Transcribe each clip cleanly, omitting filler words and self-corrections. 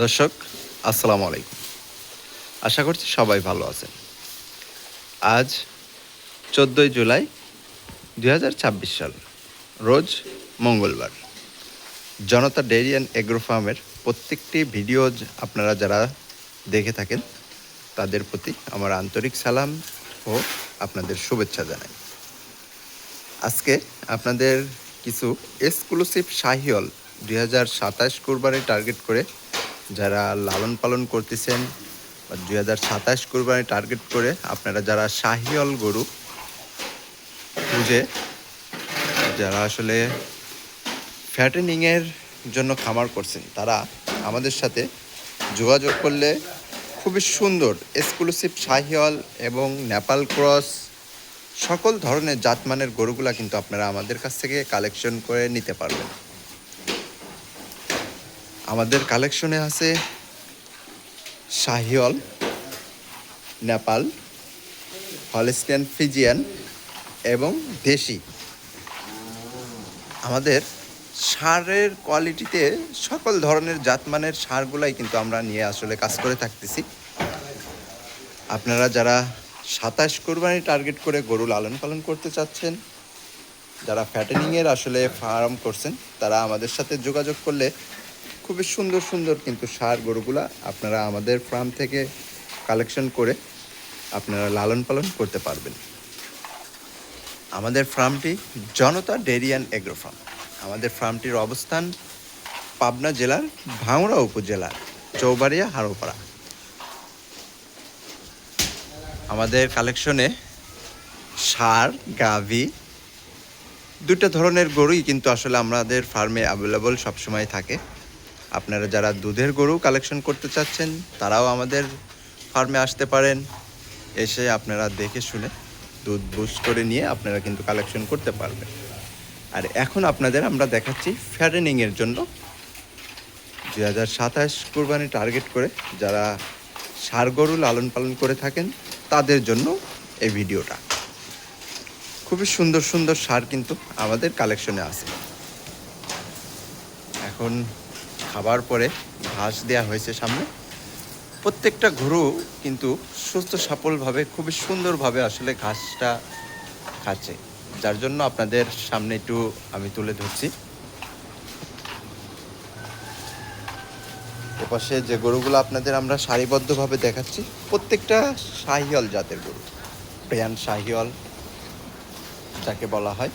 দর্শক, আসসালামু আলাইকুম। আশা করছি সবাই ভালো আছেন। আজ 14ই জুলাই 2026 সাল, রোজ মঙ্গলবার। জনতা ডেইরি অ্যান্ড এগ্রো ফার্মের প্রত্যেকটি ভিডিও আপনারা যারা দেখে থাকেন তাদের প্রতি আমার আন্তরিক সালাম ও আপনাদের শুভেচ্ছা জানাই। আজকে আপনাদের কিছু এক্সক্লুসিভ শাহিওয়াল 2027 কুরবানি টার্গেট করে যারা লালন পালন করতেছেন বা 2027 কুরবানি টার্গেট করে আপনারা যারা শাহিওয়াল গরু খুঁজে যারা আসলে ফ্যাটেনিংয়ের জন্য খামার করছেন তারা আমাদের সাথে যোগাযোগ করলে খুবই সুন্দর এক্সক্লুসিভ শাহিওয়াল এবং নেপাল ক্রস সকল ধরনের জাতমানের গরুগুলা কিন্তু আপনারা আমাদের কাছ থেকে কালেকশন করে নিতে পারবেন। আমাদের কালেকশনে আছে শাহিওয়াল, নেপাল, হলস্টিয়ান ফ্রিজিয়ান এবং দেশি। আমাদের সারের কোয়ালিটিতে সকল ধরনের জাতমানের সারগুলাই কিন্তু আমরা নিয়ে আসলে কাজ করে থাকতেছি। আপনারা যারা 27 কুরবানি টার্গেট করে গরু লালন পালন করতে চাচ্ছেন, যারা ফ্যাটেনিংয়ের আসলে ফার্ম করছেন, তারা আমাদের সাথে যোগাযোগ করলে খুবই সুন্দর সুন্দর কিন্তু সার গরুগুলা আপনারা আমাদের ফার্ম থেকে কালেকশন করে আপনারা লালন পালন করতে পারবেন। আমাদের ফার্মটি জনতা ডেইরি অ্যান্ড এগ্রো ফার্ম। আমাদের ফার্মটির অবস্থান পাবনা জেলার ভাঙড়া উপজেলার চৌবাড়িয়া হারোপাড়া। আমাদের কালেকশনে ষাঁড়, গাভী দুটো ধরনের গরুই কিন্তু আসলে আমাদের ফার্মে অ্যাভেলেবল সবসময় থাকে। আপনারা যারা দুধের গরু কালেকশন করতে চাচ্ছেন তারাও আমাদের ফার্মে আসতে পারেন। এসে আপনারা দেখে শুনে দুধ বুস্ট করে নিয়ে আপনারা কিন্তু কালেকশন করতে পারবেন। আর এখন আপনাদের আমরা দেখাচ্ছি ফ্যাটেনিংয়ের জন্য 2027 কুরবানি টার্গেট করে যারা ষাঁড় গরু লালন পালন করে থাকেন তাদের জন্য এই ভিডিওটা। খুবই সুন্দর সুন্দর ষাঁড় কিন্তু আমাদের কালেকশনে আছে। এখন খাবার পরে ঘাস দেওয়া হয়েছে সামনে। প্রত্যেকটা গরু কিন্তু সুস্থ সবলভাবে খুবই সুন্দরভাবে আসলে ঘাসটা খাচ্ছে, যার জন্য আপনাদের সামনে একটু আমি তুলে ধরছি। এপাশে যে গরুগুলো আপনাদের আমরা সারিবদ্ধভাবে দেখাচ্ছি প্রত্যেকটা শাহিওয়াল জাতের গরু, প্রিয়ান শাহিওয়াল যাকে বলা হয়,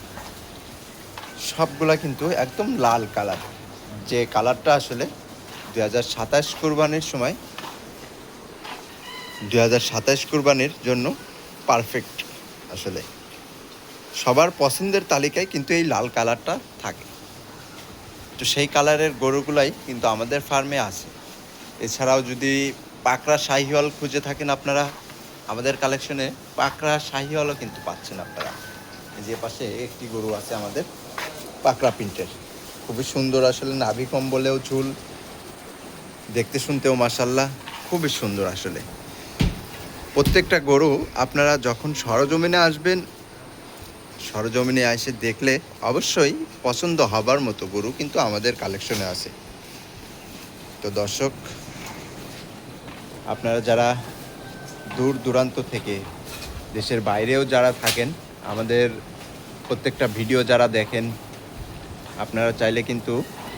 সবগুলা কিন্তু একদম লাল কালার। যে কালারটা আসলে 2027 কুরবানির সময় 2027 কুরবানির জন্য পারফেক্ট। আসলে সবার পছন্দের তালিকায় কিন্তু এই লাল কালারটা থাকে, তো সেই কালারের গরুগুলাই কিন্তু আমাদের ফার্মে আছে। এছাড়াও যদি পাকড়া শাহিওয়াল খুঁজে থাকেন আপনারা, আমাদের কালেকশনে পাকড়া শাহিওয়ালও কিন্তু পাচ্ছেন আপনারা। এই যে পাশে একটি গরু আছে আমাদের পাকড়া প্রিন্টের, খুবই সুন্দর আসলে, নাভি কম্বলেও ঝুল, দেখতে শুনতেও মাশাল্লাহ খুবই সুন্দর। আসলে প্রত্যেকটা গরু আপনারা যখন সরজমিনে আসবেন, সরজমিনে এসে দেখলে অবশ্যই পছন্দ হবার মতো গরু কিন্তু আমাদের কালেকশনে আছে। তো দর্শক, আপনারা যারা দূর দূরান্ত থেকে, দেশের বাইরেও যারা থাকেন, আমাদের প্রত্যেকটা ভিডিও যারা দেখেন, আপনারা চাইলে কিন্তু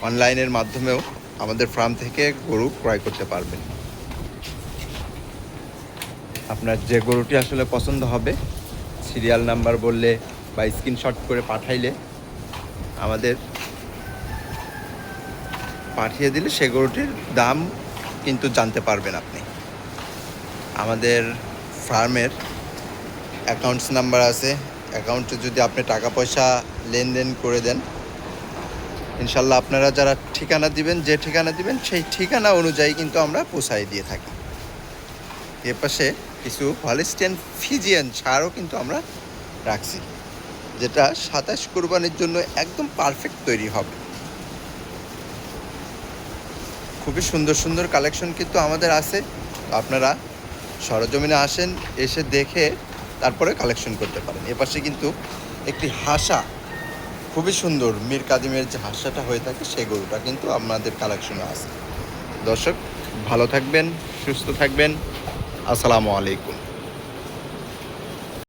অনলাইনের মাধ্যমেও আমাদের ফার্ম থেকে গরু ক্রয় করতে পারবেন। আপনার যে গরুটি আসলে পছন্দ হবে সিরিয়াল নাম্বার বললে বা স্ক্রিনশট করে পাঠাইলে আমাদের পাঠিয়ে দিলে সে গরুটির দাম কিন্তু জানতে পারবেন আপনি। আমাদের ফার্মের অ্যাকাউন্টস নাম্বার আছে, অ্যাকাউন্টে যদি আপনি টাকা পয়সা লেনদেন করে দেন, ইনশাল্লাহ আপনারা যারা ঠিকানা দিবেন, যে ঠিকানা দিবেন সেই ঠিকানা অনুযায়ী কিন্তু আমরা পৌঁছাই দিয়ে থাকি। এর পাশে কিছু হলস্টিয়ান ফ্রিজিয়ান ষাঁড়ও কিন্তু আমরা রাখছি, যেটা 27 কুরবানির জন্য একদম পারফেক্ট তৈরি হবে। খুবই সুন্দর সুন্দর কালেকশন কিন্তু আমাদের আছে। আপনারা সরজমিনে আসেন, এসে দেখে তারপরে কালেকশন করতে পারেন। এপাশে কিন্তু একটি হাসা, খুবই সুন্দর মীর কাদিমের যে হাসাটা হয়ে থাকে সেই গরুটা কিন্তু আমাদের কালেকশনে আছে। দর্শক, ভালো থাকবেন, সুস্থ থাকবেন। আসসালামু আলাইকুম।